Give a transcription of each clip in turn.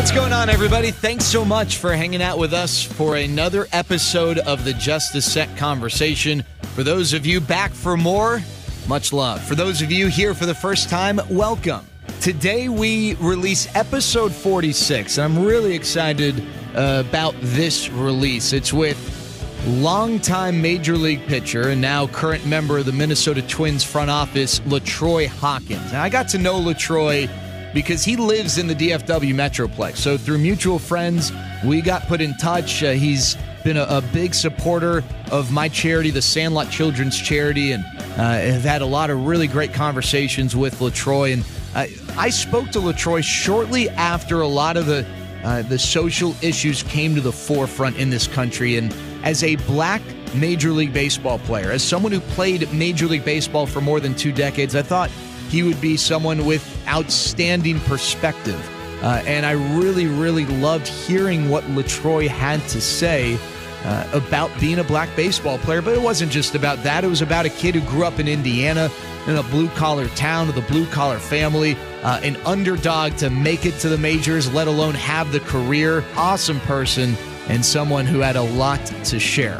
What's going on, everybody? Thanks so much for hanging out with us for another episode of the Just a Sec Conversation. For those of you back for more, much love. For those of you here for the first time, welcome. Today we release episode 46. I'm really excited about this release. It's with longtime Major League pitcher and now current member of the Minnesota Twins front office, LaTroy Hawkins. And I got to know LaTroy because he lives in the DFW Metroplex. So through mutual friends, we got put in touch. He's been a big supporter of my charity, the Sandler Children's Charity, and have had a lot of really great conversations with LaTroy. And I spoke to LaTroy shortly after a lot of the social issues came to the forefront in this country. And as a black Major League Baseball player, as someone who played Major League Baseball for more than 2 decades, I thought he would be someone with outstanding perspective. And I really, really loved hearing what LaTroy had to say about being a black baseball player. But it wasn't just about that. It was about a kid who grew up in Indiana in a blue-collar town with a blue-collar family, an underdog to make it to the majors, let alone have the career. Awesome person and someone who had a lot to share.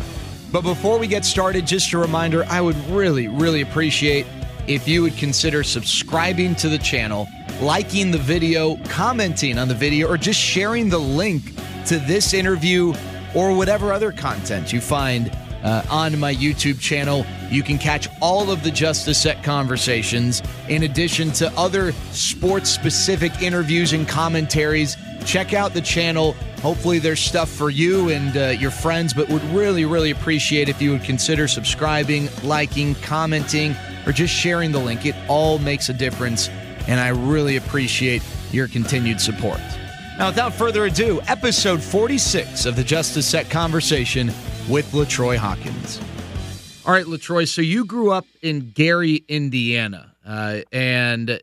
But before we get started, just a reminder, I would really, really appreciate if you would consider subscribing to the channel, liking the video, commenting on the video, or just sharing the link to this interview or whatever other content you find on my YouTube channel. You can catch all of the Just a Sec conversations in addition to other sports-specific interviews and commentaries. Check out the channel. Hopefully there's stuff for you and your friends, but would really, really appreciate if you would consider subscribing, liking, commenting, or just sharing the link. It all makes a difference, and I really appreciate your continued support. Now, without further ado, episode 46 of the Just a Sec Conversation with LaTroy Hawkins. All right, LaTroy, so you grew up in Gary, Indiana, and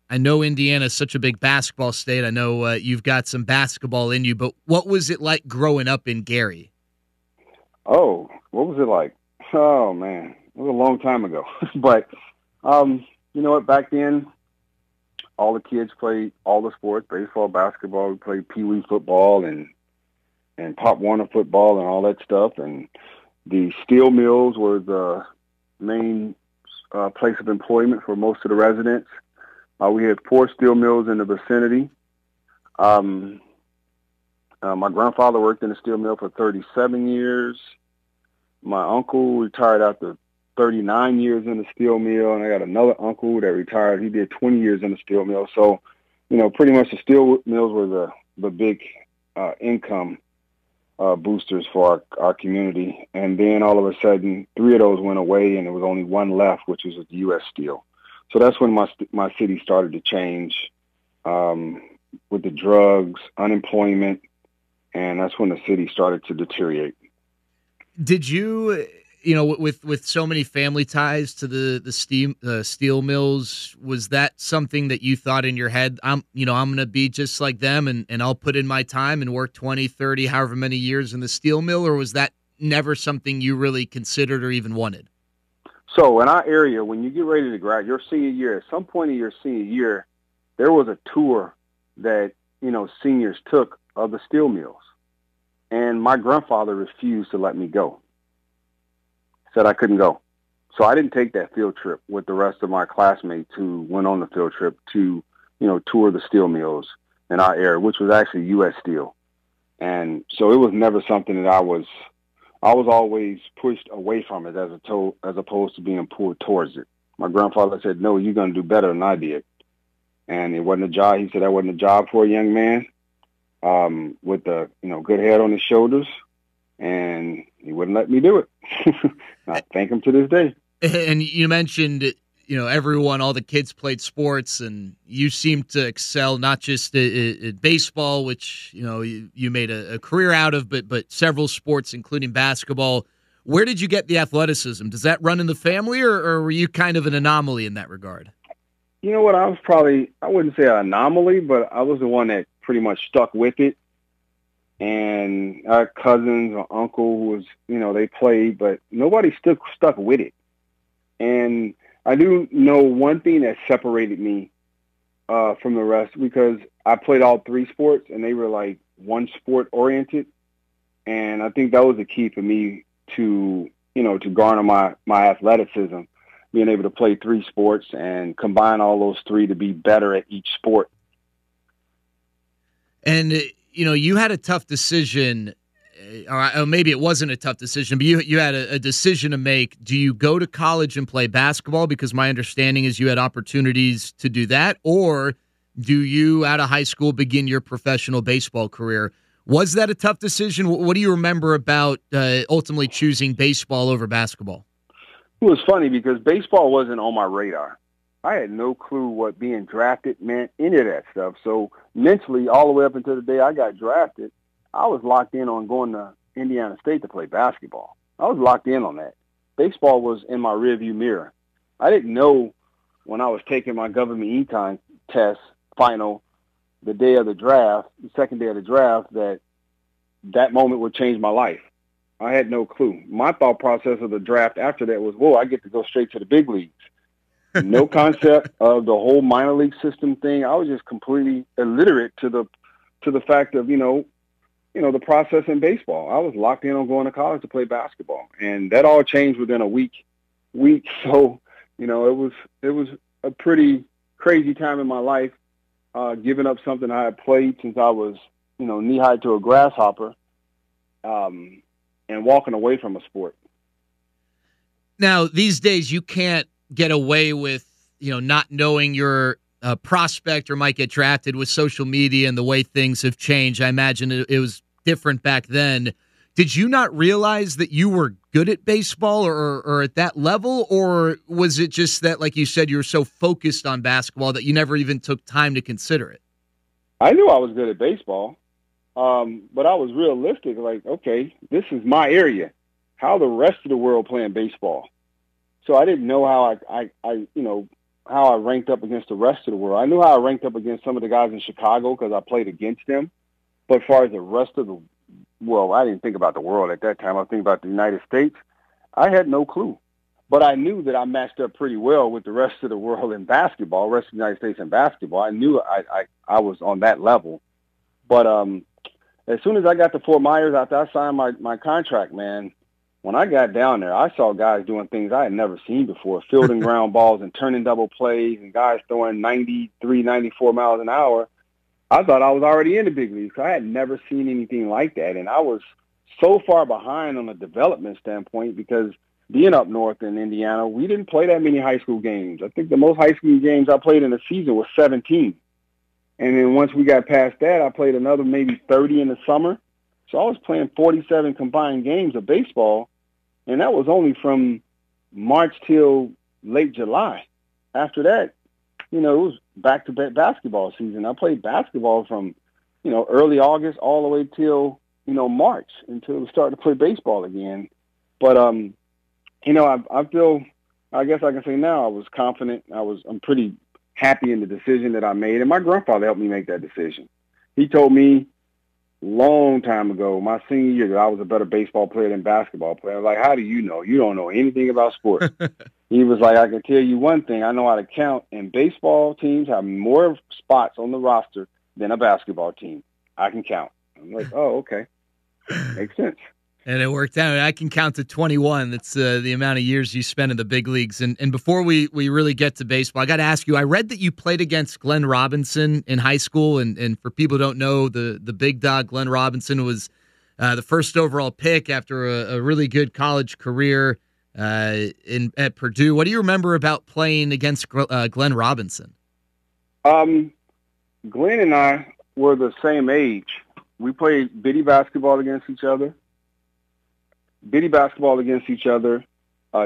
I know Indiana is such a big basketball state. I know you've got some basketball in you, but what was it like growing up in Gary? Oh, what was it like? Oh, man. It was a long time ago. But, you know what, back then, all the kids played all the sports, baseball, basketball. We played Pee-wee football and Pop Warner football and all that stuff. And the steel mills were the main place of employment for most of the residents. We had 4 steel mills in the vicinity. My grandfather worked in a steel mill for 37 years. My uncle retired after 39 years in the steel mill, and I got another uncle that retired. He did 20 years in the steel mill. So, you know, pretty much the steel mills were the big income boosters for our community. And then all of a sudden, 3 of those went away, and there was only one left, which was the U.S. Steel. So that's when my city started to change with the drugs, unemployment, and that's when the city started to deteriorate. Did you with so many family ties to the steel mills, was that something that you thought in your head, I'm going to be just like them and I'll put in my time and work 20, 30, however many years in the steel mill, or was that never something you really considered or even wanted? So in our area, when you get ready to graduate, your senior year, at some point in your senior year, there was a tour that, seniors took of the steel mills. And my grandfather refused to let me go. Said I couldn't go. So I didn't take that field trip with the rest of my classmates who went on the field trip to, tour the steel mills in our area, which was actually U.S. Steel. And so it was never something that I was always pushed away from it as opposed to being pulled towards it. My grandfather said, no, you're going to do better than I did. And it wasn't a job. He said that wasn't a job for a young man with a, good head on his shoulders. And he wouldn't let me do it. I thank him to this day. And you mentioned, everyone, all the kids played sports, and you seemed to excel not just at baseball, which, you made a career out of, but several sports, including basketball. Where did you get the athleticism? Does that run in the family, or were you kind of an anomaly in that regard? You know what? I was I wouldn't say an anomaly, but I was the one that pretty much stuck with it. And our cousins or uncle who was, they played, but nobody stuck with it. And I do know one thing that separated me from the rest because I played all three sports and they were like one sport oriented. And I think that was the key for me to, to garner my athleticism, being able to play three sports and combine all those three to be better at each sport. And, you had a tough decision, or maybe it wasn't a tough decision, but you had a decision to make. Do you go to college and play basketball? Because my understanding is you had opportunities to do that. Or do you, out of high school, begin your professional baseball career? Was that a tough decision? What do you remember about ultimately choosing baseball over basketball? It was funny because baseball wasn't on my radar. I had no clue what being drafted meant, any of that stuff. So mentally, all the way up until the day I got drafted, I was locked in on going to Indiana State to play basketball. I was locked in on that. Baseball was in my rearview mirror. I didn't know when I was taking my government econ test final, the day of the draft, the second day of the draft, that moment would change my life. I had no clue. My thought process of the draft after that was, whoa, I get to go straight to the big leagues. No concept of the whole minor league system thing. I was just completely illiterate to the fact of, the process in baseball. I was locked in on going to college to play basketball. And that all changed within a week. So, it was a pretty crazy time in my life, giving up something I had played since I was, knee-high to a grasshopper, and walking away from a sport. Now, these days, you can't get away with, not knowing your prospect or might get drafted with social media and the way things have changed. I imagine it was different back then. Did you not realize that you were good at baseball or at that level? Or was it just that, like you said, you were so focused on basketball that you never even took time to consider it? I knew I was good at baseball, but I was realistic. Like, okay, this is my area. How the rest of the world playing baseball? So I didn't know how how I ranked up against the rest of the world. I knew how I ranked up against some of the guys in Chicago because I played against them. But as far as the rest of the world, I didn't think about the world at that time. I was thinking about the United States. I had no clue. But I knew that I matched up pretty well with the rest of the world in basketball, rest of the United States in basketball. I knew I was on that level. But as soon as I got to Fort Myers, after I signed my contract, man, when I got down there, I saw guys doing things I had never seen before, fielding ground balls and turning double plays and guys throwing 93, 94 miles an hour. I thought I was already in the big leagues. I had never seen anything like that. And I was so far behind on a development standpoint because being up north in Indiana, we didn't play that many high school games. I think the most high school games I played in a season was 17. And then once we got past that, I played another maybe 30 in the summer. So I was playing 47 combined games of baseball. And that was only from March till late July. After that, it was back-to-back basketball season. I played basketball from, early August all the way till, March until we started to play baseball again. But, I guess I can say now I was confident. I'm pretty happy in the decision that I made. And my grandfather helped me make that decision. He told me long time ago, my senior year, that I was a better baseball player than basketball player. I was like, how do you know? You don't know anything about sports. He was like, I can tell you one thing. I know how to count, and baseball teams have more spots on the roster than a basketball team. I can count. I'm like, oh, okay. Makes sense. And it worked out. I can count to 21. That's the amount of years you spent in the big leagues. And before we really get to baseball, I got to ask you, I read that you played against Glenn Robinson in high school. And for people who don't know, the big dog, Glenn Robinson, was the first overall pick after a really good college career at Purdue. What do you remember about playing against Glenn Robinson? Glenn and I were the same age. We played bitty basketball against each other.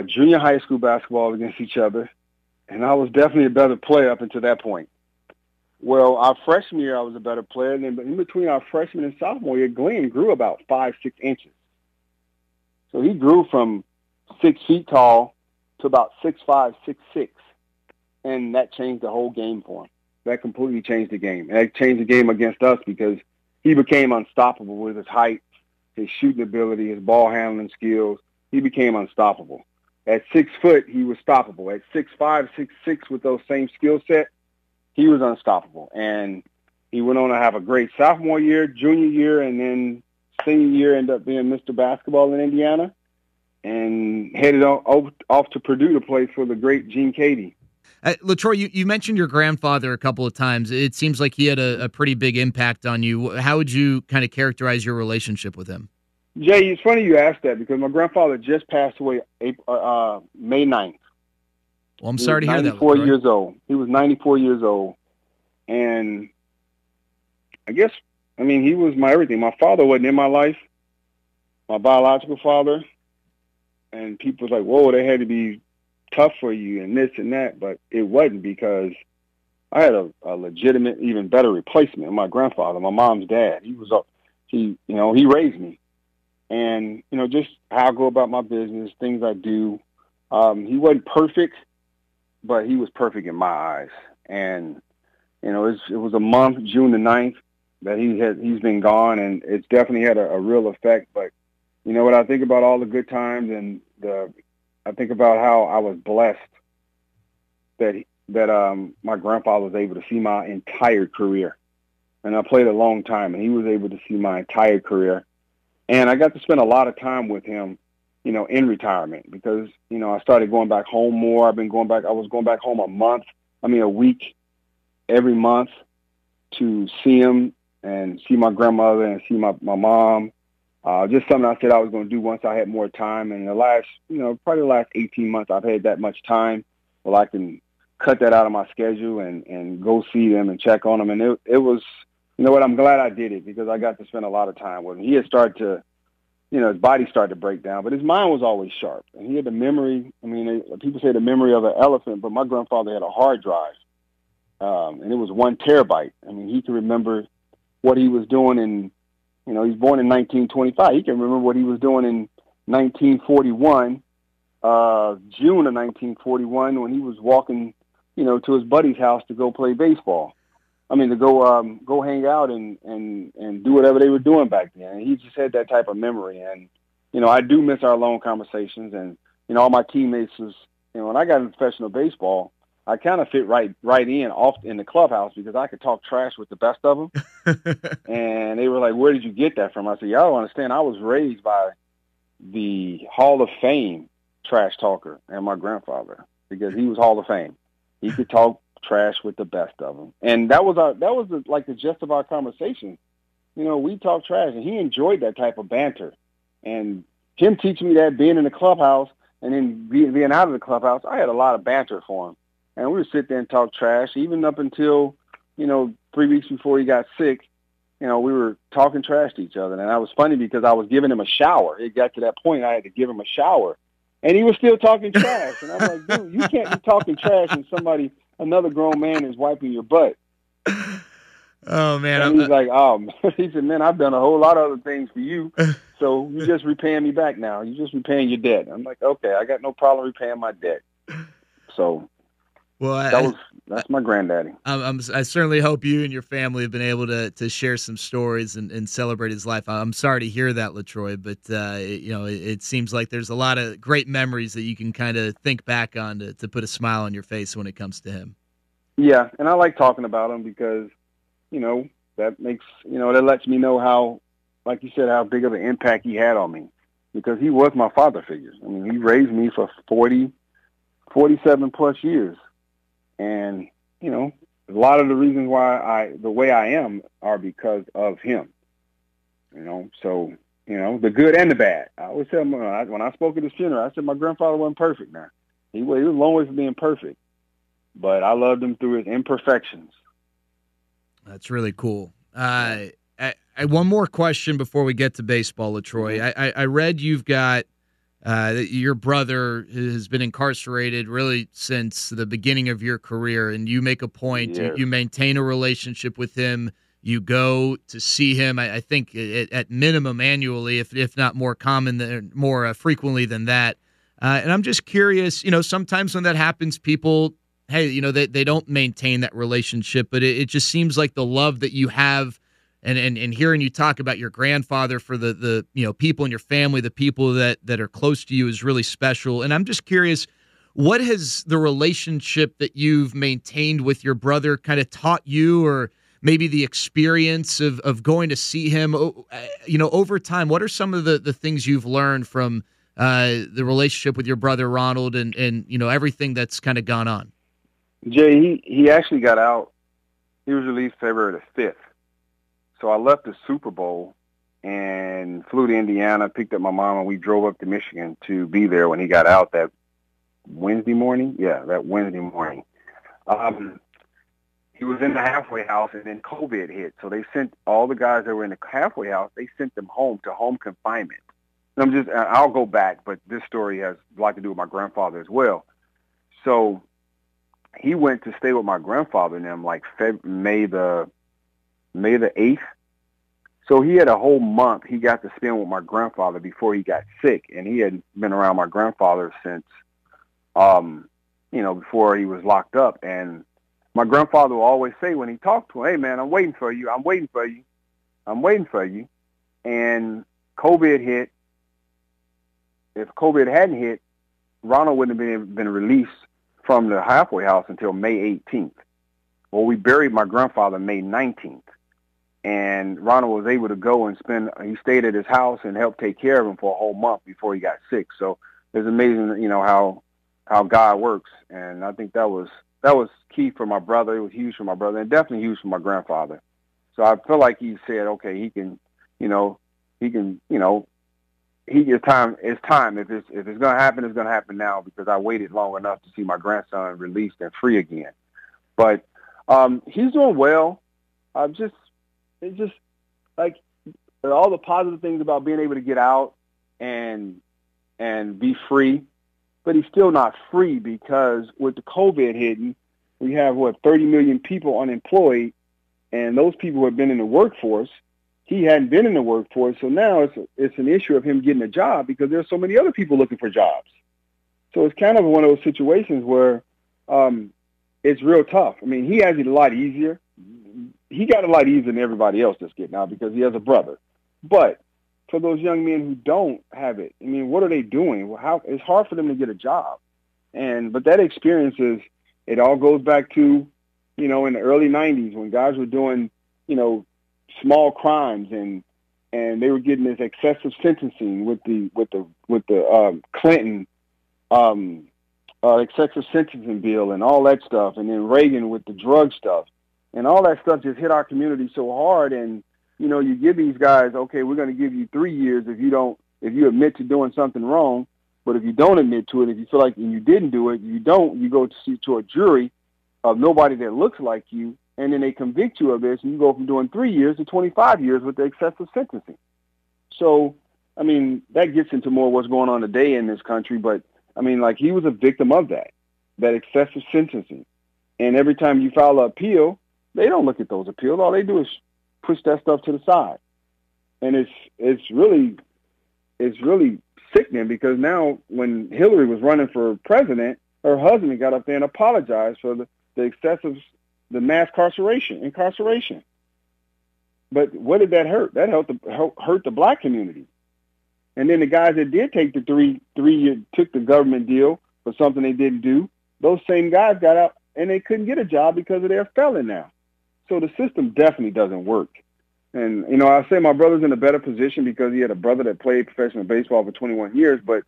Junior high school basketball against each other, and I was definitely a better player up until that point. Well, our freshman year, I was a better player, and then in between our freshman and sophomore year, Glenn grew about 5-6 inches. So he grew from 6 feet tall to about 6'5", 6'6", and that changed the whole game for him. That completely changed the game. And that changed the game against us because he became unstoppable with his height, his shooting ability, his ball handling skills. He became unstoppable. At 6 foot, he was stoppable. At 6'5", 6'6", with those same skill set, he was unstoppable. And he went on to have a great sophomore year, junior year, and then senior year ended up being Mr. Basketball in Indiana and headed off to Purdue to play for the great Gene Cady. LaTroy, you mentioned your grandfather a couple of times. It seems like he had a pretty big impact on you. How would you kind of characterize your relationship with him? Jay, it's funny you asked that because my grandfather just passed away May 9th. Well, I'm sorry to hear that. 94 years old. He was 94 years old. And he was my everything. My father wasn't in my life, my biological father. And people was like, whoa, they had to be tough for you and this and that. But it wasn't, because I had a legitimate, even better replacement. My grandfather, my mom's dad, he raised me. And, just how I go about my business, things I do. He wasn't perfect, but he was perfect in my eyes. And, it was a month, June the 9th, that he's been gone, and it's definitely had a real effect. But, when I think about all the good times and I think about how I was blessed that my grandfather was able to see my entire career. And I played a long time, and he was able to see my entire career. And I got to spend a lot of time with him, in retirement, because, I started going back home more. I was going back home a week every month to see him and see my grandmother and see my mom. Just something I said I was going to do once I had more time. And probably the last 18 months, I've had that much time where I can cut that out of my schedule and go see them and check on them. And it was, I'm glad I did it, because I got to spend a lot of time with him. He had started to, his body started to break down, but his mind was always sharp. And he had the memory. People say the memory of an elephant, but my grandfather had a hard drive. And it was 1 terabyte. He can remember what he was doing in, he was born in 1925. He can remember what he was doing in 1941, June of 1941, when he was walking, to his buddy's house to go play baseball. To go hang out and do whatever they were doing back then. And he just had that type of memory. And, I do miss our long conversations. And, all my teammates was, when I got into professional baseball, I kind of fit right in the clubhouse, because I could talk trash with the best of them. And they were like, where did you get that from? I said, y'all don't understand. I was raised by the Hall of Fame trash talker and my grandfather, because he was Hall of Fame. He could talk trash with the best of them. And that was the gist of our conversation. We talked trash, and he enjoyed that type of banter. And him teaching me that, being in the clubhouse and then being out of the clubhouse, I had a lot of banter for him. And we would sit there and talk trash, even up until, 3 weeks before he got sick. We were talking trash to each other. And that was funny, because I was giving him a shower. It got to that point I had to give him a shower. And he was still talking trash. And I'm like, dude, you can't be talking trash when another grown man is wiping your butt. Oh, man. And he's like, he said, man, I've done a whole lot of other things for you. So you just repaying me back now. You're just repaying your debt. I'm like, okay, I got no problem repaying my debt. So that's my granddaddy. I certainly hope you and your family have been able to share some stories and celebrate his life. I'm sorry to hear that, LaTroy, but it seems like there's a lot of great memories that you can kind of think back on to put a smile on your face when it comes to him. Yeah, and I like talking about him because, that makes, that lets me know how, like you said, how big of an impact he had on me, because he was my father figure. He raised me for 47 plus years. And, a lot of the reasons why the way I am are because of him, so, the good and the bad. I always tell him, when I spoke at his funeral, I said my grandfather wasn't perfect now. He was a long way from being perfect, but I loved him through his imperfections. That's really cool. One more question before we get to baseball, LaTroy. I read you've got your brother has been incarcerated really since the beginning of your career, and you make a point. Yes. You maintain a relationship with him. You go to see him, I think, at minimum annually, if not more frequently than that. And I'm just curious, sometimes when that happens, people, hey, they don't maintain that relationship, but it just seems like the love that you have. And hearing you talk about your grandfather for the people in your family, the people that are close to you, is really special. And I'm just curious, What has the relationship that you've maintained with your brother kind of taught you, or maybe the experience of going to see him, over time? What are some of the things you've learned from the relationship with your brother Ronald and everything that's kind of gone on? Jay, he actually got out. He was released February the 5th. So I left the Super Bowl and flew to Indiana, picked up my mom, and we drove up to Michigan to be there when he got out that Wednesday morning. Yeah, that Wednesday morning. He was in the halfway house, and then COVID hit. So they sent all the guys that were in the halfway house, they sent them home to home confinement. And I'll go back, but this story has a lot to do with my grandfather as well. So he went to stay with my grandfather and them like May the 8th. So he had a whole month he got to spend with my grandfather before he got sick. And he had been around my grandfather since, before he was locked up. And my grandfather would always say when he talked to him, "Hey, man, I'm waiting for you. I'm waiting for you. I'm waiting for you." And COVID hit. If COVID hadn't hit, Ronald wouldn't have been released from the halfway house until May 18th. Well, we buried my grandfather May 19th. And Ronald was able to go and he stayed at his house and helped take care of him for a whole month before he got sick. So it's amazing, how God works. And I think that was key for my brother. It was huge for my brother and definitely huge for my grandfather. So I feel like he said, okay, it's time. If it's going to happen, it's going to happen now because I waited long enough to see my grandson released and free again. But he's doing well. It's just like all the positive things about being able to get out and be free, but he's still not free because with the COVID hitting, we have 30 million people unemployed, and those people have been in the workforce. He hadn't been in the workforce, so now it's an issue of him getting a job because there's so many other people looking for jobs. So it's kind of one of those situations where it's real tough. I mean, he has it a lot easier. He got a lot easier than everybody else that's getting out because he has a brother. But for those young men who don't have it, I mean, what are they doing? Well, it's hard for them to get a job. But that experience it all goes back to, in the early 90s when guys were doing, small crimes and they were getting this excessive sentencing with the Clinton excessive sentencing bill and all that stuff, and then Reagan with the drug stuff. And all that stuff just hit our community so hard. And, you give these guys, okay, we're going to give you 3 years if you admit to doing something wrong. But if you don't admit to it, if you feel like you didn't do it, you go to a jury of nobody that looks like you. And then they convict you of this and you go from doing 3 years to 25 years with the excessive sentencing. So, I mean, that gets into more what's going on today in this country. But, I mean, like he was a victim of that excessive sentencing. And every time you file an appeal, they don't look at those appeals. All they do is push that stuff to the side. And it's really sickening because now when Hillary was running for president, her husband got up there and apologized for the mass incarceration. But what did that hurt? That hurt the black community. And then the guys that did take the three year took the government deal for something they didn't do, those same guys got out and they couldn't get a job because of their felon now. So the system definitely doesn't work. And, I say my brother's in a better position because he had a brother that played professional baseball for 21 years. But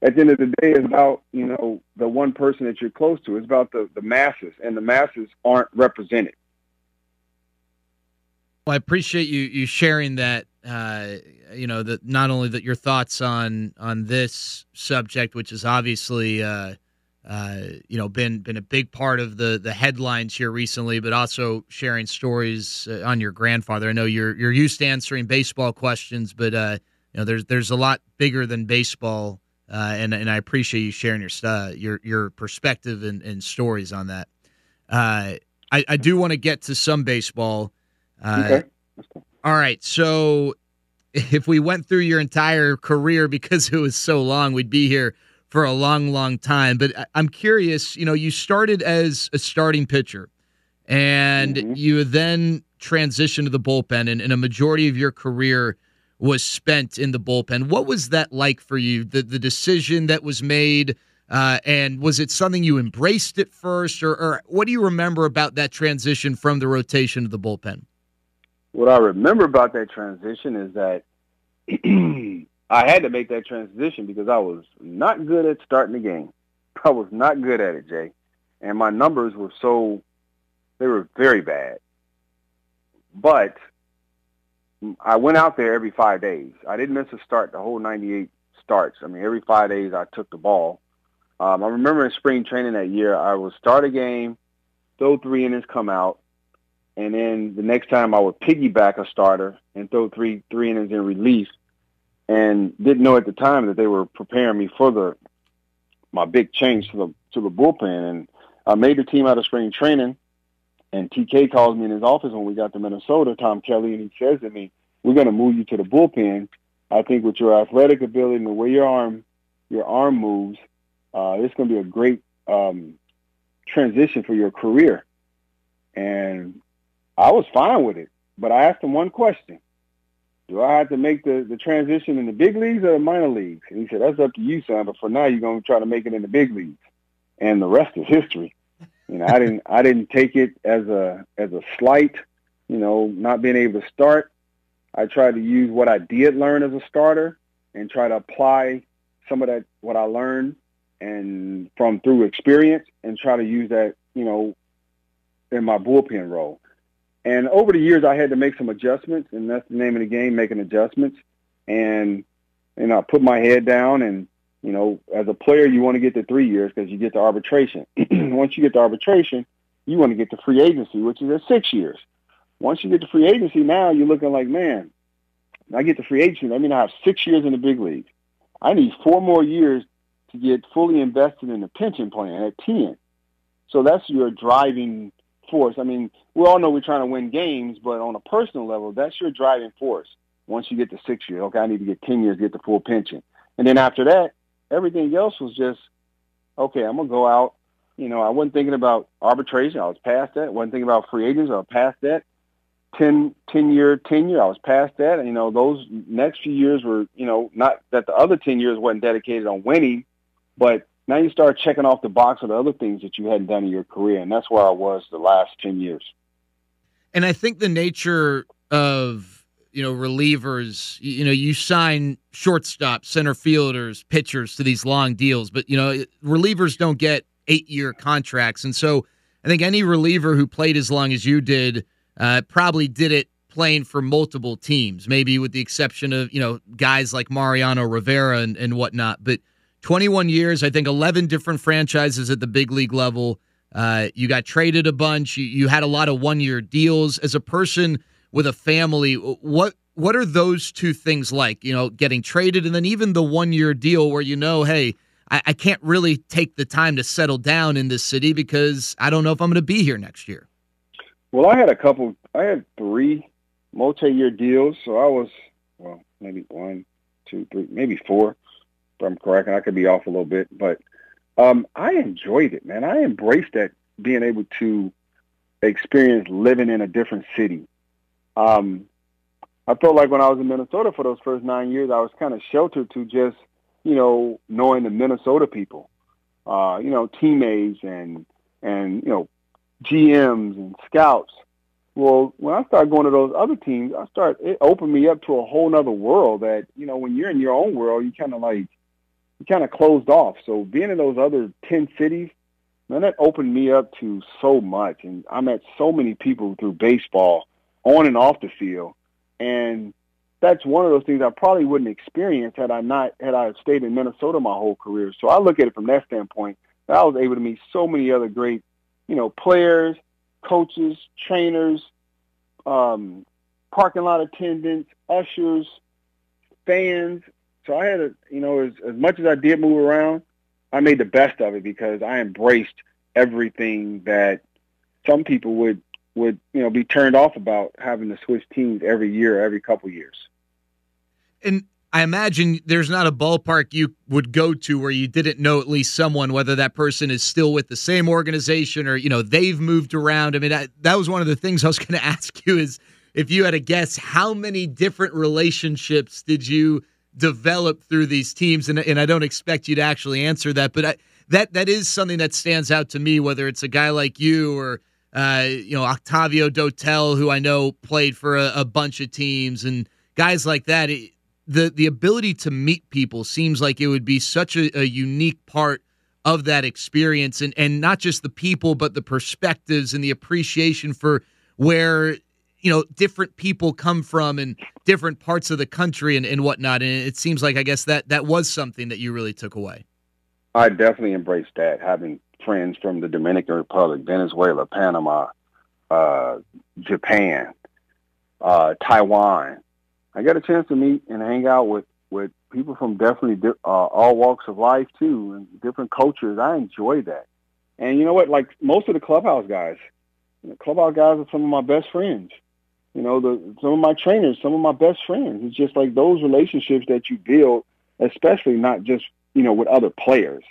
at the end of the day, it's about, the one person that you're close to. It's about the masses, and the masses aren't represented. Well, I appreciate you sharing that, that not only that your thoughts on this subject, which is obviously been a big part of the headlines here recently, but also sharing stories on your grandfather. I know you're used to answering baseball questions, but there's a lot bigger than baseball, and I appreciate you sharing your perspective and stories on that. I do want to get to some baseball. Okay. All right, so if we went through your entire career because it was so long, we'd be here for a long, long time. But I'm curious, you started as a starting pitcher and you then transitioned to the bullpen, and a majority of your career was spent in the bullpen. What was that like for you? The decision that was made And was it something you embraced at first, or what do you remember about that transition from the rotation to the bullpen? What I remember about that transition is that I had to make that transition because I was not good at starting the game. I was not good at it, Jay. And my numbers were they were very bad. But I went out there every 5 days. I didn't miss a start the whole 98 starts. I mean, every 5 days I took the ball. I remember in spring training that year, I would start a game, throw 3 innings, come out, and then the next time I would piggyback a starter and throw three innings in relief, and didn't know at the time that they were preparing me for my big change to the bullpen. And I made the team out of spring training, and TK calls me in his office when we got to Minnesota, Tom Kelly, and he says to me, "We're going to move you to the bullpen. I think with your athletic ability and the way your arm moves, it's going to be a great transition for your career." And I was fine with it, but I asked him one question: do I have to make the transition in the big leagues or the minor leagues? And he said, "That's up to you, son, but for now you're going to try to make it in the big leagues." And the rest is history. You know, I didn't take it as a slight, not being able to start. I tried to use what I did learn as a starter and try to apply some of that, what I learned and through experience, and try to use that, in my bullpen role. And over the years, I had to make some adjustments, and that's the name of the game, making adjustments. And I put my head down, and, as a player, you want to get to 3 years because you get to arbitration. Once you get to arbitration, you want to get to free agency, which is at 6 years. Once you get to free agency, now you're looking like, man, I get to free agency. I mean, I have 6 years in the big league. I need 4 more years to get fully invested in the pension plan at 10. So that's your driving force. I mean, we all know we're trying to win games, but on a personal level, that's your driving force. Once you get to 6 years, okay, I need to get 10 years to get the full pension. And then after that, everything else was just, okay, I'm going to go out. I wasn't thinking about arbitration. I was past that. I wasn't thinking about free agents. I was past that. 10-year tenure, I was past that. And, those next few years were, not that the other 10 years wasn't dedicated on winning, but now you start checking off the box of the other things that you hadn't done in your career, and that's where I was the last 10 years. And I think the nature of, relievers, you sign shortstops, center fielders, pitchers to these long deals, but, relievers don't get 8-year contracts. And so I think any reliever who played as long as you did probably did it playing for multiple teams, maybe with the exception of, guys like Mariano Rivera and whatnot. But 21 years, I think 11 different franchises at the big league level. You got traded a bunch. You had a lot of one-year deals. As a person with a family, what are those two things like? Getting traded and then even the one-year deal where hey, I can't really take the time to settle down in this city because I don't know if I'm going to be here next year. Well, I had 3 multi-year deals, so I was, maybe 1, 2, 3, maybe 4. If I'm correct, and I could be off a little bit, but I enjoyed it, man. I embraced that, being able to experience living in a different city. I felt like when I was in Minnesota for those first 9 years, I was kind of sheltered to just, knowing the Minnesota people, teammates and GMs and scouts. Well, when I started going to those other teams, it opened me up to a whole nother world that, when you're in your own world, you kind of closed off. So being in those other 10 cities, man, that opened me up to so much. And I met so many people through baseball on and off the field. And that's one of those things I probably wouldn't experience had I stayed in Minnesota my whole career. So I look at it from that standpoint, that I was able to meet so many other great, players, coaches, trainers, parking lot attendants, ushers, fans. So I had as much as I did move around, I made the best of it because I embraced everything that some people would be turned off about, having to switch teams every year, every couple years. And I imagine there's not a ballpark you would go to where you didn't know at least someone, whether that person is still with the same organization or, they've moved around. I mean, that was one of the things I was going to ask you is if you had to guess, how many different relationships did you develop through these teams? And I don't expect you to actually answer that, but that is something that stands out to me, whether it's a guy like you or Octavio Dotel, who I know played for a bunch of teams, and guys like that. The ability to meet people seems like it would be such a unique part of that experience, and not just the people, but the perspectives and the appreciation for where different people come from in different parts of the country and whatnot. And it seems like, I guess, that was something that you really took away. I definitely embraced that, having friends from the Dominican Republic, Venezuela, Panama, Japan, Taiwan. I got a chance to meet and hang out with people from definitely all walks of life, too, and different cultures. I enjoy that. And you know what? Like most of the clubhouse guys are some of my best friends. Some of my trainers, some of my best friends. It's just like those relationships that you build, especially not just, with other players,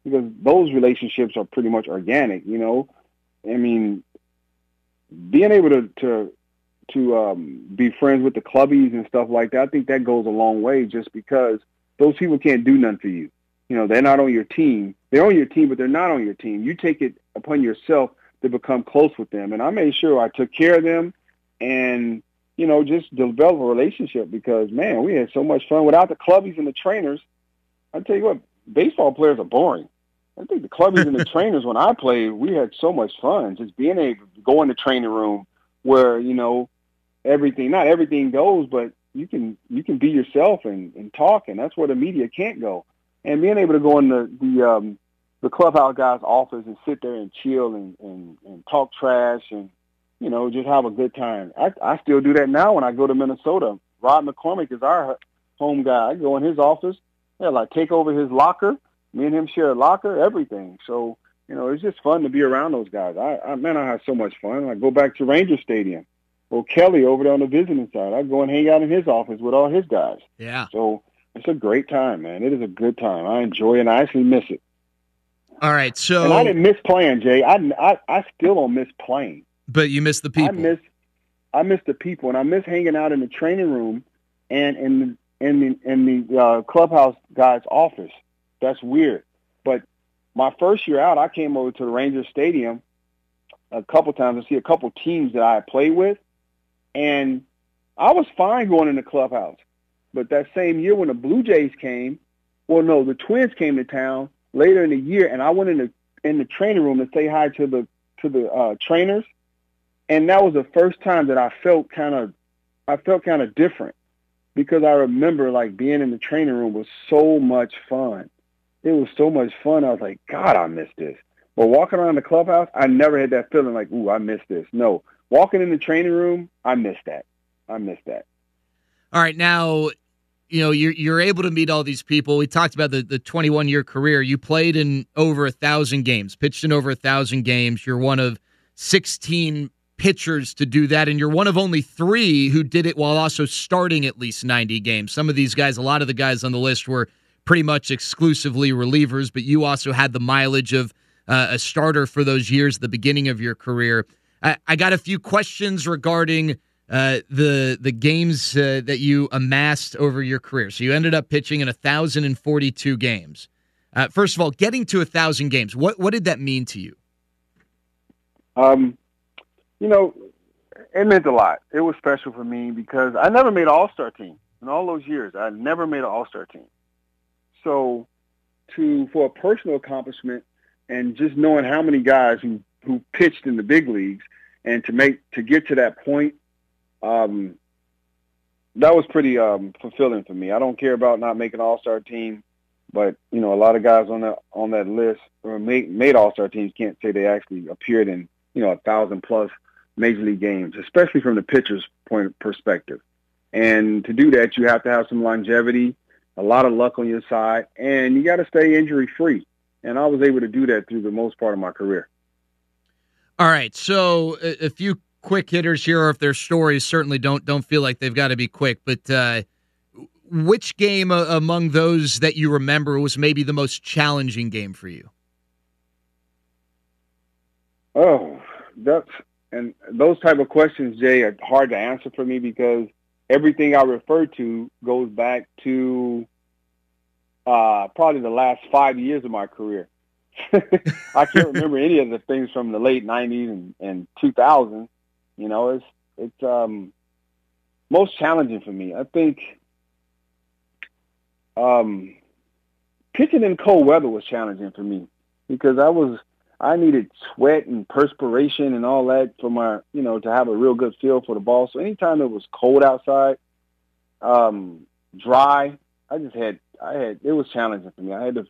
because those relationships are pretty much organic, I mean, being able to be friends with the clubbies and stuff like that, I think that goes a long way, just because those people can't do nothing for you. They're not on your team. They're on your team, but they're not on your team. You take it upon yourself to become close with them. And I made sure I took care of them and, just develop a relationship, because, man, we had so much fun. Without the clubbies and the trainers, I tell you what, baseball players are boring. I think the clubbies and the trainers, when I played, we had so much fun just being able to go in the training room where, not everything goes, but you can be yourself and talk, and that's where the media can't go. And being able to go in the clubhouse guy's office and sit there and chill and talk trash and, just have a good time. I still do that now when I go to Minnesota. Rod McCormick is our home guy. I go in his office. Take over his locker. Me and him share a locker, everything. So, it's just fun to be around those guys. I had so much fun. I go back to Ranger Stadium. Well, Kelly over there on the visiting side, I go and hang out in his office with all his guys. Yeah. So it's a great time, man. It is a good time. I enjoy it, and I actually miss it. All right, so... And I didn't miss playing, Jay. I still don't miss playing. But you miss the people. I miss the people, and I miss hanging out in the training room and in the clubhouse guy's office. That's weird. But my first year out, I came over to the Ranger Stadium a couple times to see a couple teams that I had played with, and I was fine going in the clubhouse. But that same year when the Blue Jays came, the Twins came to town later in the year, and I went in the training room to say hi to the trainers, and that was the first time that I felt kind of different, because I remember being in the training room was so much fun. It was so much fun. I was like, God, I miss this. But walking around the clubhouse, I never had that feeling like, ooh, I miss this. No, walking in the training room, I miss that. All right, now, you're able to meet all these people. We talked about the 21-year career. You played in over 1,000 games, pitched in over 1,000 games. You're one of 16 pitchers to do that, and you're one of only 3 who did it while also starting at least 90 games. Some of these guys, a lot of the guys on the list were pretty much exclusively relievers, but you also had the mileage of a starter for those years at the beginning of your career. I got a few questions regarding the games that you amassed over your career. So you ended up pitching in 1,042 games. First of all, getting to 1,000 games, what did that mean to you? It meant a lot. It was special for me because I never made an all-star team. In all those years, I never made an all-star team. So for a personal accomplishment and just knowing how many guys who pitched in the big leagues and to get to that point, that was pretty fulfilling for me. I don't care about not making an all-star team, but a lot of guys on that list or made all-star teams can't say they actually appeared in 1,000+ major league games, especially from the pitcher's perspective. And to do that, you have to have some longevity, a lot of luck on your side, and you got to stay injury-free. And I was able to do that through the most part of my career. All right, so a few quick hitters here, or if their stories certainly don't feel like they've got to be quick, but which game among those that you remember was maybe the most challenging game for you? Oh, and those type of questions, Jay, are hard to answer for me because everything I refer to goes back to probably the last 5 years of my career. I can't remember any of the things from the late 90s and 2000s. You know, it's most challenging for me. I think pitching in cold weather was challenging for me because I needed sweat and perspiration and all that for my, to have a real good feel for the ball. So anytime it was cold outside, dry, it was challenging for me. I had to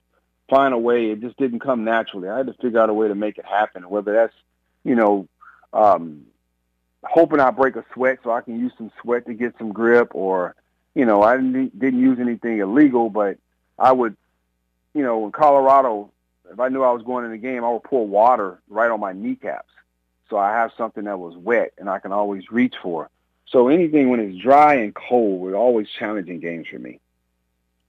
find a way. It just didn't come naturally. I had to figure out a way to make it happen, whether that's, hoping I break a sweat so I can use some sweat to get some grip, or, I didn't use anything illegal, but I would, in Colorado, if I knew I was going in the game, I would pour water right on my kneecaps. So I have something that was wet and I can always reach for. So anything when it's dry and cold was always challenging games for me.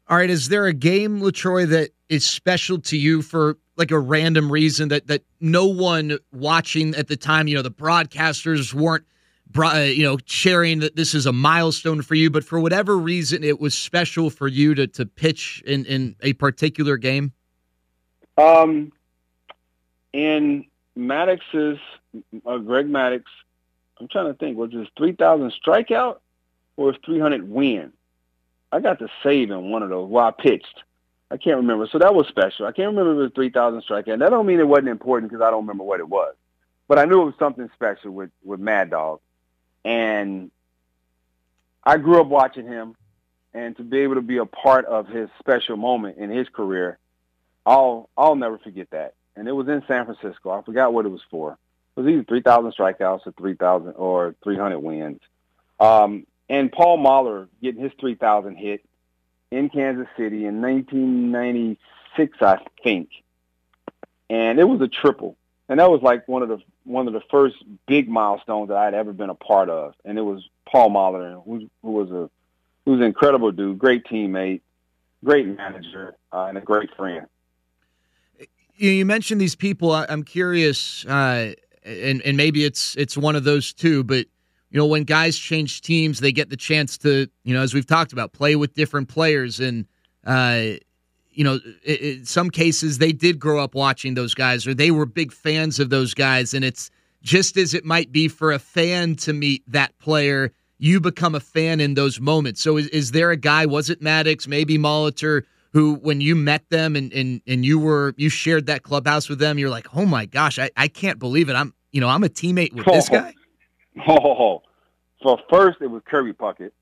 All right, is there a game, LaTroy, that is special to you for like a random reason that no one watching at the time, the broadcasters weren't, sharing that this is a milestone for you, but for whatever reason it was special for you to pitch in a particular game? In Maddox's, Greg Maddox, I'm trying to think, was this 3,000 strikeout or was 300 win? I got the save in one of those while I pitched. I can't remember. So that was special. I can't remember if it was 3,000 strikeout. That don't mean it wasn't important because I don't remember what it was. But I knew it was something special with Mad Dog. And I grew up watching him, and to be able to be a part of his special moment in his career, I'll never forget that. And it was in San Francisco. I forgot what it was for. It was either 3,000 strikeouts or 3,000 or 300 wins. And Paul Mahler getting his 3,000 hit in Kansas City in 1996, I think. And it was a triple. And that was like one of the first big milestones that I'd ever been a part of. And it was Paul Mahler, who was an incredible dude, great teammate, great manager, and a great friend. You mentioned these people. I'm curious, and maybe it's one of those two, but when guys change teams, they get the chance to, as we've talked about, play with different players. And, in some cases they did grow up watching those guys, or they were big fans of those guys. And it's just as it might be for a fan to meet that player, you become a fan in those moments. So is there a guy, was it Maddox, maybe Molitor, who when you met them and you shared that clubhouse with them, you're like, oh my gosh, I can't believe it. I'm a teammate with this guy. So first it was Kirby Puckett,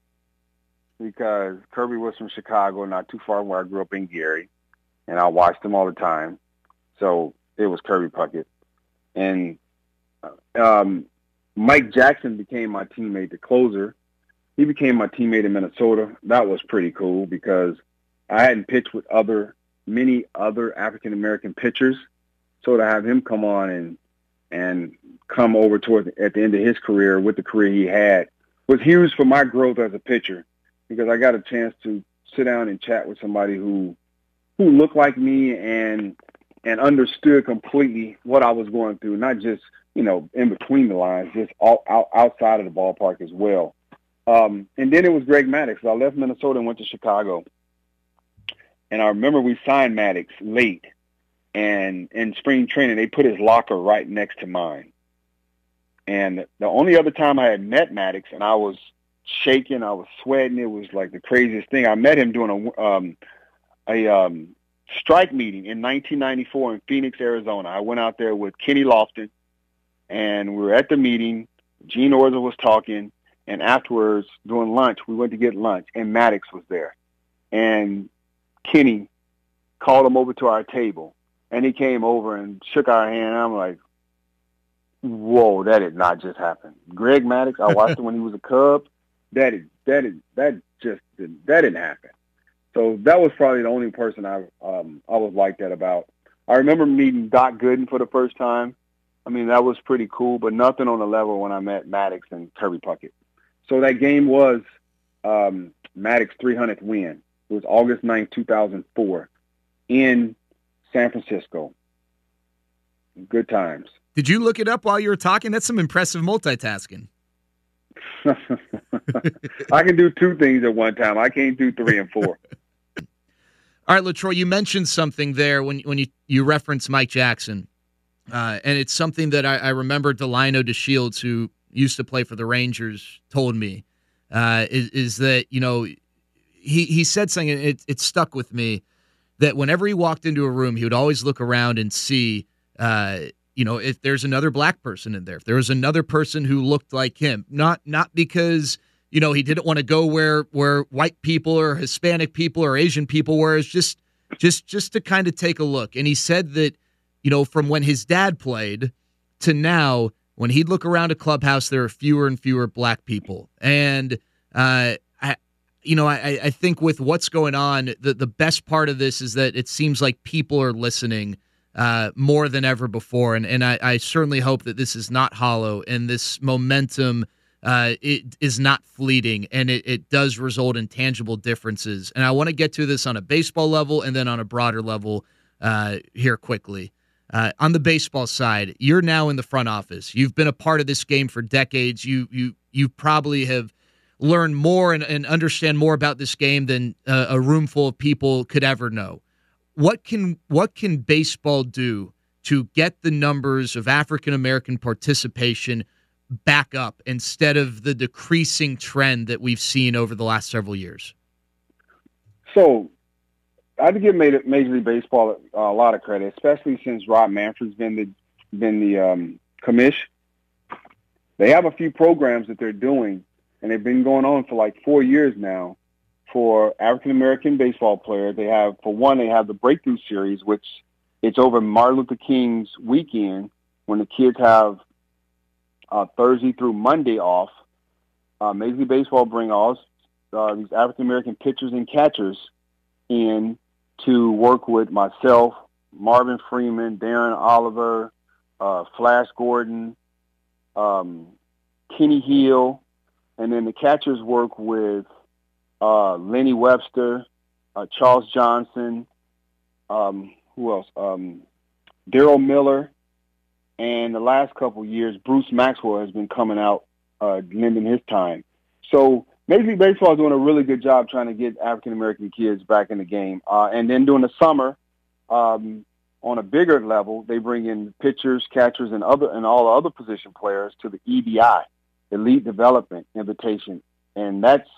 because Kirby was from Chicago, not too far from where I grew up in Gary, and I watched him all the time. So it was Kirby Puckett. And Mike Jackson became my teammate, the closer. He became my teammate in Minnesota. That was pretty cool because I hadn't pitched with many other African-American pitchers. So to have him come on and come over at the end of his career with the career he had was huge for my growth as a pitcher, because I got a chance to sit down and chat with somebody who looked like me and understood completely what I was going through, not just, in between the lines, just outside of the ballpark as well. And then it was Greg Maddox. I left Minnesota and went to Chicago. And I remember we signed Maddox late. And in spring training, they put his locker right next to mine. And the only other time I had met Maddox, and I was shaking, I was sweating, it was like the craziest thing. I met him doing a strike meeting in 1994 in Phoenix, Arizona. I went out there with Kenny Lofton, and we were at the meeting. Gene Orza was talking, and afterwards, during lunch, we went to get lunch, and Maddox was there. And Kenny called him over to our table, and he came over and shook our hand, and I'm like, whoa, that did not just happen. Greg Maddox, I watched him when he was a Cub. That didn't happen. So that was probably the only person I was like that about. I remember meeting Doc Gooden for the first time. I mean, that was pretty cool, but nothing on the level when I met Maddox and Kirby Puckett. So that game was Maddox's 300th win. It was August 9, 2004 in San Francisco. Good times. Did you look it up while you were talking? That's some impressive multitasking. I can do two things at one time. I can't do three and four. All right, LaTroy, you mentioned something there when you referenced Mike Jackson, and it's something that I remember Delino DeShields, who used to play for the Rangers, told me, is that, he said something, and it stuck with me, that whenever he walked into a room, he would always look around and see, if there's another black person in there, if there was another person who looked like him, not because he didn't want to go where white people or Hispanic people or Asian people were. It's just to kind of take a look. And he said that, from when his dad played to now, when he'd look around a clubhouse, there are fewer and fewer black people. And I think with what's going on, the best part of this is that it seems like people are listening more than ever before. And I certainly hope that this is not hollow and this momentum it is not fleeting, and it does result in tangible differences. And I want to get to this on a baseball level and then on a broader level here quickly. On the baseball side, you're now in the front office. You've been a part of this game for decades. You probably have learned more and understand more about this game than a room full of people could ever know. What can baseball do to get the numbers of African American participation back up instead of the decreasing trend that we've seen over the last several years? So I'd give Major League Baseball a lot of credit, especially since Rob Manfred's been the commish. They have a few programs that they're doing, and they've been going on for like 4 years now for African American baseball players. They have the Breakthrough Series, which it's over Martin Luther King's weekend when the kids have Thursday through Monday off. Major League Baseball bring all these African American pitchers and catchers in to work with myself, Marvin Freeman, Darren Oliver, Flash Gordon, Kenny Hill, and then the catchers work with Lenny Webster, Charles Johnson, who else? Daryl Miller. And the last couple of years, Bruce Maxwell has been coming out, lending his time. So Major League Baseball is doing a really good job trying to get African-American kids back in the game. And then during the summer, on a bigger level, they bring in pitchers, catchers, and all the other position players to the EDI, Elite Development Invitation. And that's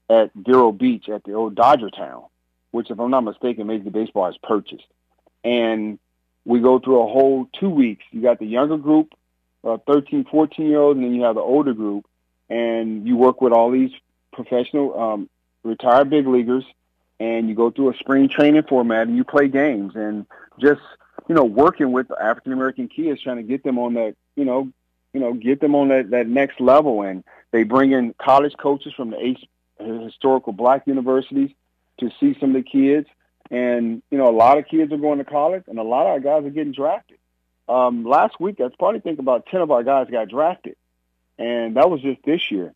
at Vero Beach at the old Dodger Town, which, if I'm not mistaken, Major League Baseball has purchased. And we go through a whole 2 weeks. You got the younger group, 13, 14-year-olds, and then you have the older group. And you work with all these professional retired big leaguers, and you go through a spring training format, and you play games. And just, working with the African-American kids, trying to get them on that, get them on that next level. And they bring in college coaches from the historical black universities to see some of the kids. And, a lot of kids are going to college, and a lot of our guys are getting drafted. Last week, I probably think about 10 of our guys got drafted, and that was just this year.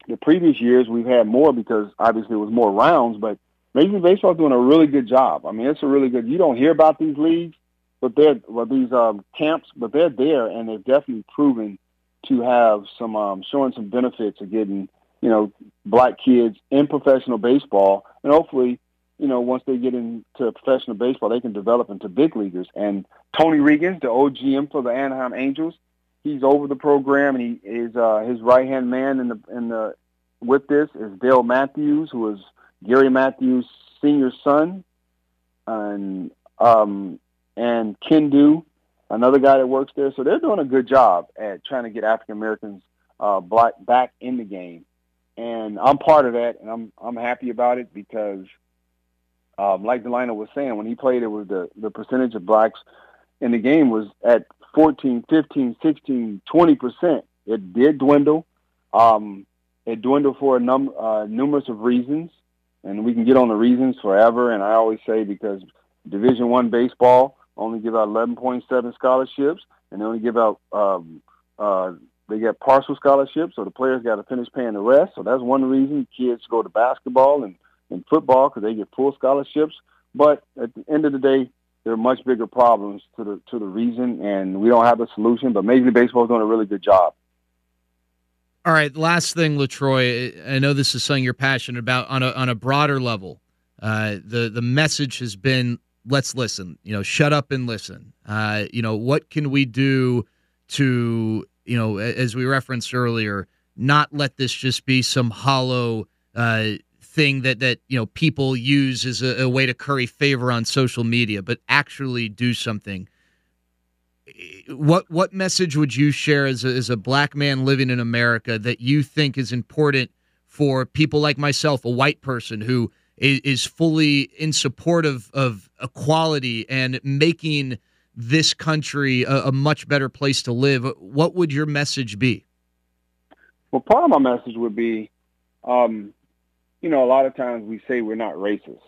The previous years, we've had more because, obviously, it was more rounds, but Major League Baseball is doing a really good job. I mean, it's a really good – you don't hear about these leagues, but these camps, but they're there, and they've definitely proven to have some showing some benefits of getting, black kids in professional baseball, and hopefully – once they get into professional baseball, they can develop into big leaguers. And Tony Regan, the old GM for the Anaheim Angels, he's over the program, and he is his right-hand man with this is Dale Matthews, who is Gary Matthews' senior son, and Ken Du, another guy that works there. So they're doing a good job at trying to get African Americans back in the game, and I'm part of that, and I'm happy about it because. Like Delino was saying, when he played, it was the percentage of blacks in the game was at 14, 15, 16, 20%. It did dwindle. It dwindled for numerous of reasons, and we can get on the reasons forever. And I always say because Division I baseball only give out 11.7 scholarships, and they only give out they get partial scholarships, so the players got to finish paying the rest. So that's one reason kids go to basketball and football because they get full scholarships. But at the end of the day, there are much bigger problems to the reason, and we don't have a solution. But Major League Baseball is doing a really good job. All right, last thing, LaTroy. I know this is something you're passionate about on a broader level. the message has been, let's listen, shut up and listen. What can we do to, as we referenced earlier, not let this just be some hollow thing that people use as a way to curry favor on social media, but actually do something. What message would you share as a black man living in America that you think is important for people like myself, a white person who is fully in support of equality and making this country a much better place to live? What would your message be? Well, part of my message would be, a lot of times we say we're not racist.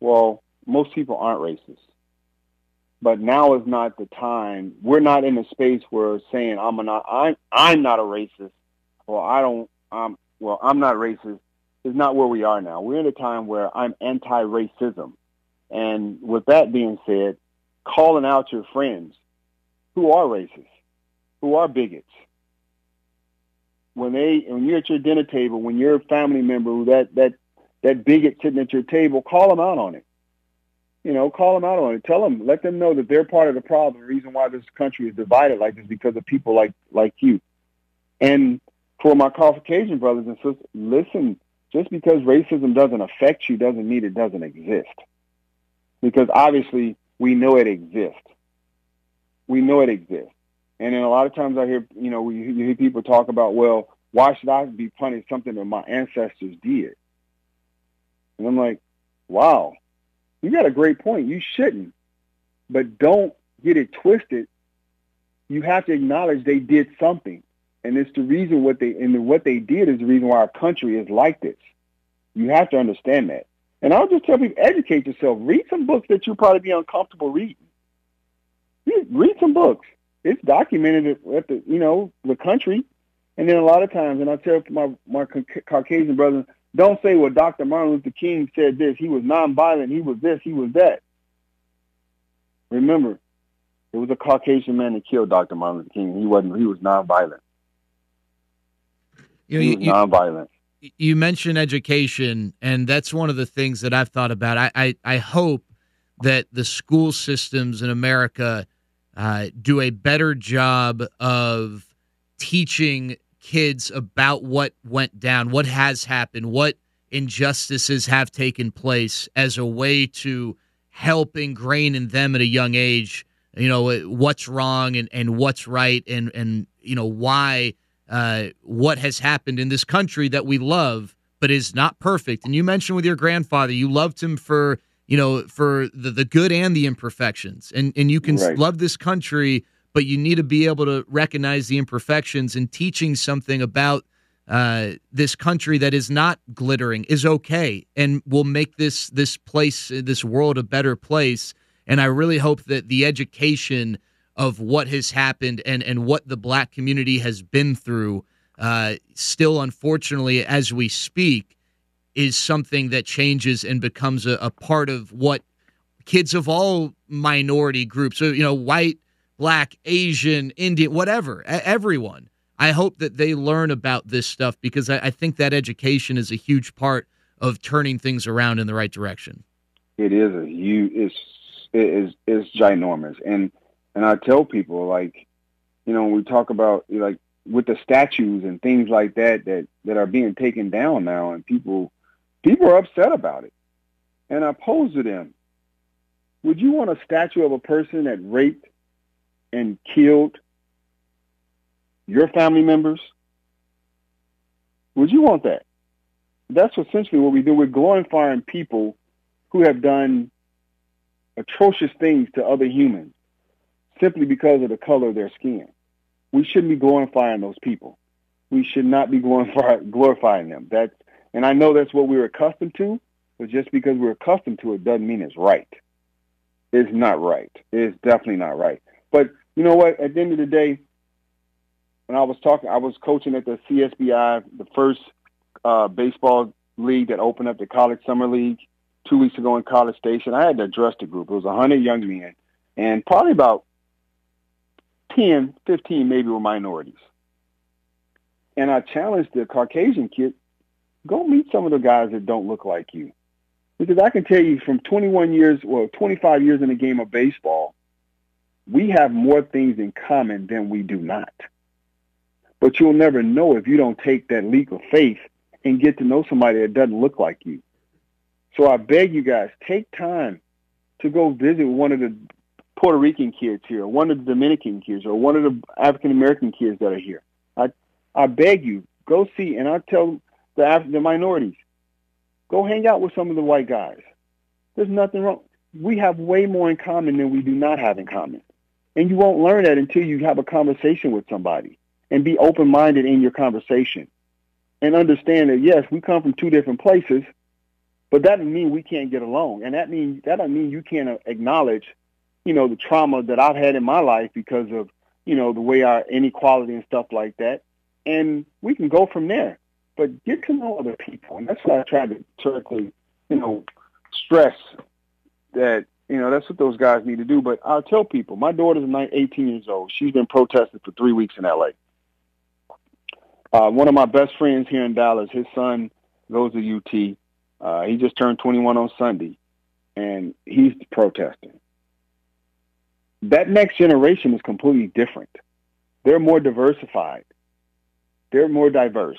Well, most people aren't racist. But now is not the time. We're not in a space where saying I'm not a racist, or I'm not racist. Is not where we are now. We're in a time where I'm anti-racism. And with that being said, calling out your friends who are racist, who are bigots. When you're at your dinner table, when you're a family member, that bigot sitting at your table, call them out on it. Call them out on it. Let them know that they're part of the problem. The reason why this country is divided like this is because of people like you. And for my Caucasian brothers and sisters, listen, just because racism doesn't affect you doesn't mean it doesn't exist. Because obviously we know it exists. We know it exists. And then a lot of times I hear, you hear people talk about, well, why should I be punished something that my ancestors did? And I'm like, wow. You got a great point. You shouldn't. But don't get it twisted. You have to acknowledge they did something. And it's the reason what they did is the reason why our country is like this. You have to understand that. And I'll just tell people, educate yourself. Read some books that you'll probably be uncomfortable reading. Read some books. It's documented at the country. And then a lot of times, and I tell my Caucasian brothers, don't say, well, Dr. Martin Luther King said this. He was nonviolent. He was this. He was that. Remember, it was a Caucasian man that killed Dr. Martin Luther King. He was nonviolent. He was nonviolent. You mentioned education, and that's one of the things that I've thought about. I hope that the school systems in America do a better job of teaching kids about what went down, what has happened, what injustices have taken place as a way to help ingrain in them at a young age, what's wrong and what's right and why what has happened in this country that we love but is not perfect. And you mentioned with your grandfather, you loved him for the good and the imperfections. And you can love this country, but you need to be able to recognize the imperfections, and teaching something about this country that is not glittering is okay and will make this place, this world, a better place. And I really hope that the education of what has happened and what the black community has been through still, unfortunately, as we speak, is something that changes and becomes a part of what kids of all minority groups, so, white, black, Asian, Indian, whatever, everyone. I hope that they learn about this stuff, because I think that education is a huge part of turning things around in the right direction. It is it's ginormous. And I tell people, when we talk about, with the statues and things like that are being taken down now, and people are upset about it. And I pose to them, would you want a statue of a person that raped and killed your family members? Would you want that? That's essentially what we do. We're glorifying people who have done atrocious things to other humans simply because of the color of their skin. We shouldn't be glorifying those people. We should not be glorifying them. And I know that's what we're accustomed to, but just because we're accustomed to it doesn't mean it's right. It's not right. It's definitely not right. But you know what? At the end of the day, when I was coaching at the CSBI, the first baseball league that opened up, the College Summer League, 2 weeks ago in College Station. I had to address the group. It was 100 young men, and probably about 10, 15 maybe were minorities. And I challenged the Caucasian kid, go meet some of the guys that don't look like you. Because I can tell you from 25 years in the game of baseball, we have more things in common than we do not. But you'll never know if you don't take that leap of faith and get to know somebody that doesn't look like you. So I beg you guys, take time to go visit one of the Puerto Rican kids here, or one of the Dominican kids, or one of the African-American kids that are here. I beg you, go see, and I tell the minorities, go hang out with some of the white guys. There's nothing wrong. We have way more in common than we do not have in common. And you won't learn that until you have a conversation with somebody and be open-minded in your conversation and understand that, yes, we come from two different places, but that doesn't mean we can't get along. And that doesn't mean you can't acknowledge, the trauma that I've had in my life because of, the way our inequality and stuff like that. And we can go from there. But get to know other people. And that's why I try to certainly, stress that, that's what those guys need to do. But I'll tell people, my daughter's 18 years old. She's been protesting for 3 weeks in L.A. One of my best friends here in Dallas, his son goes to UT. He just turned 21 on Sunday, and he's protesting. That next generation is completely different. They're more diversified. They're more diverse.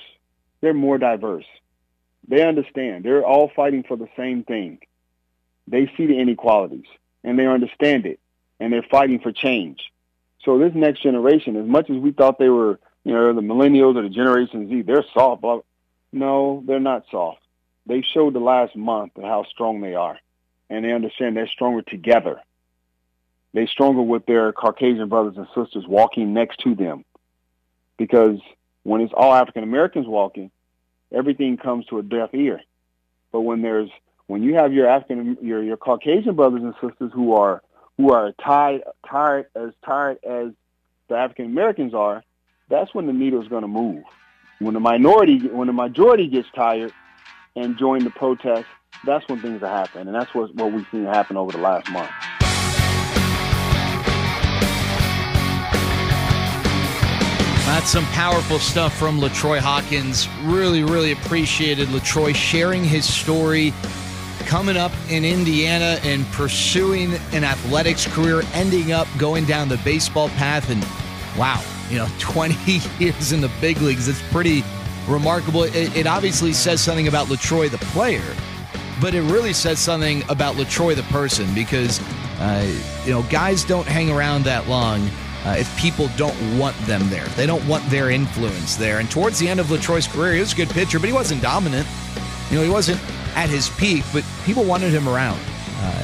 They're more diverse. They understand. They're all fighting for the same thing. They see the inequalities, and they understand it, and they're fighting for change. So this next generation, as much as we thought they were, the millennials or the Generation Z, they're soft. No, they're not soft. They showed the last month how strong they are, and they understand they're stronger together. They're stronger with their Caucasian brothers and sisters walking next to them, because when it's all African Americans walking, everything comes to a deaf ear. But when you have your Caucasian brothers and sisters who are tired as the African Americans are, that's when the needle's going to move. When the majority gets tired and join the protest, that's when things are happening, and that's what we've seen happen over the last month. That's some powerful stuff from LaTroy Hawkins. Really, really appreciated LaTroy sharing his story, coming up in Indiana and pursuing an athletics career, ending up going down the baseball path. And wow, 20 years in the big leagues. It's pretty remarkable. It obviously says something about LaTroy the player, but it really says something about LaTroy the person, because guys don't hang around that long if people don't want them there. They don't want their influence there. And towards the end of LaTroy's career, he was a good pitcher, but he wasn't dominant. He wasn't at his peak, but people wanted him around.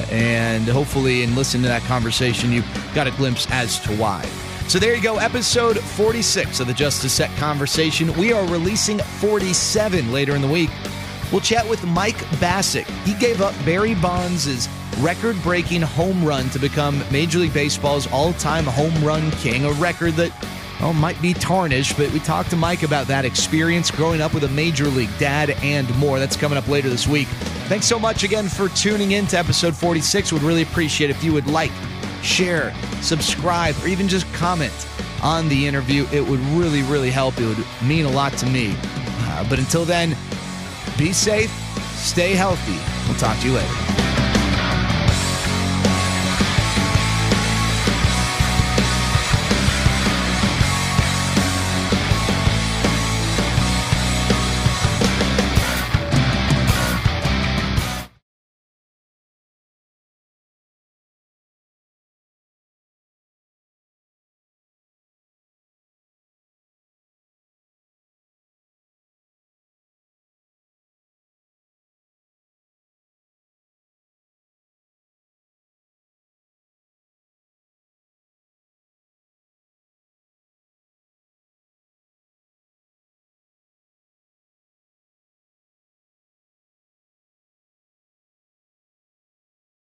And hopefully in listening to that conversation, you got a glimpse as to why. So there you go, episode 46 of the Just a Sec Conversation. We are releasing 47 later in the week. We'll chat with Mike Bassick. He gave up Barry Bonds' record-breaking home run to become Major League Baseball's all-time home run king, a record that might be tarnished, but we talked to Mike about that experience growing up with a Major League dad and more. That's coming up later this week. Thanks so much again for tuning in to episode 46. Would really appreciate it if you would like, share, subscribe, or even just comment on the interview. It would really, really help. It would mean a lot to me. But until then, be safe, stay healthy. We'll talk to you later.